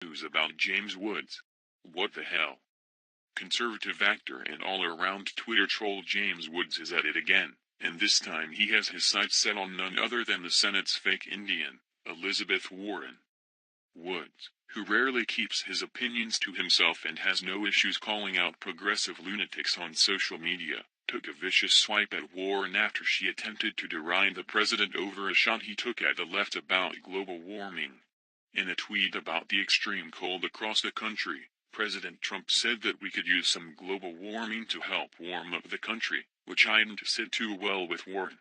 News about James Woods. What the hell? Conservative actor and all-around Twitter troll James Woods is at it again, and this time he has his sights set on none other than the Senate's fake Indian, Elizabeth Warren. Woods, who rarely keeps his opinions to himself and has no issues calling out progressive lunatics on social media, took a vicious swipe at Warren after she attempted to deride the president over a shot he took at the left about global warming. In a tweet about the extreme cold across the country, President Trump said that we could use some global warming to help warm up the country, which didn't sit too well with Warren.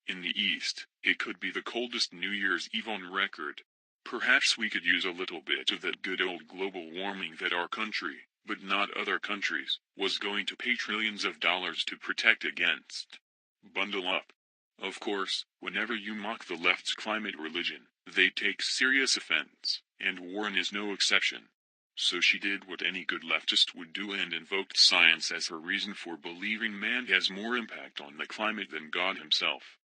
In the East, it could be the coldest New Year's Eve on record. Perhaps we could use a little bit of that good old global warming that our country, but not other countries, was going to pay trillions of dollars to protect against. Bundle up. Of course, whenever you mock the left's climate religion, they take serious offense, and Warren is no exception. So she did what any good leftist would do and invoked science as her reason for believing man has more impact on the climate than God himself.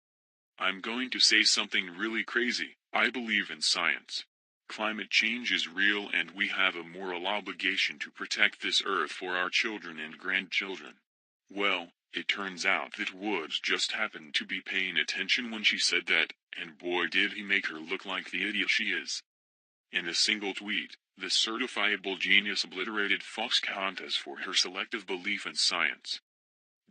I'm going to say something really crazy. I believe in science. Climate change is real and we have a moral obligation to protect this earth for our children and grandchildren. Well, it turns out that Woods just happened to be paying attention when she said that, and boy did he make her look like the idiot she is. In a single tweet, the certifiable genius obliterated Fox Countess for her selective belief in science.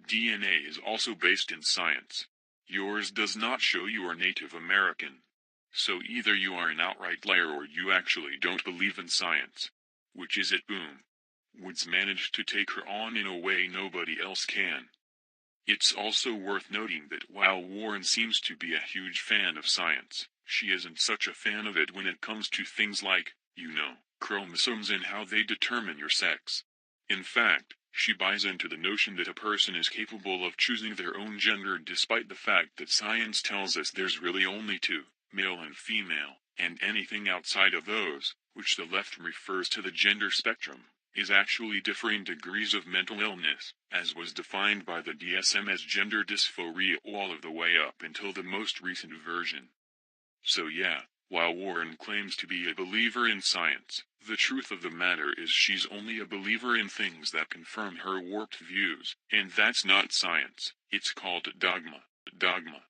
DNA is also based in science. Yours does not show you are Native American. So either you are an outright liar or you actually don't believe in science. Which is it? Boom. Woods managed to take her on in a way nobody else can. It's also worth noting that while Warren seems to be a huge fan of science, she isn't such a fan of it when it comes to things like, chromosomes and how they determine your sex. In fact, she buys into the notion that a person is capable of choosing their own gender despite the fact that science tells us there's really only two, male and female, and anything outside of those, which the left refers to the gender spectrum, is actually differing degrees of mental illness, as was defined by the DSM as gender dysphoria all of the way up until the most recent version. So yeah, while Warren claims to be a believer in science, the truth of the matter is she's only a believer in things that confirm her warped views, and that's not science, it's called dogma. Dogma.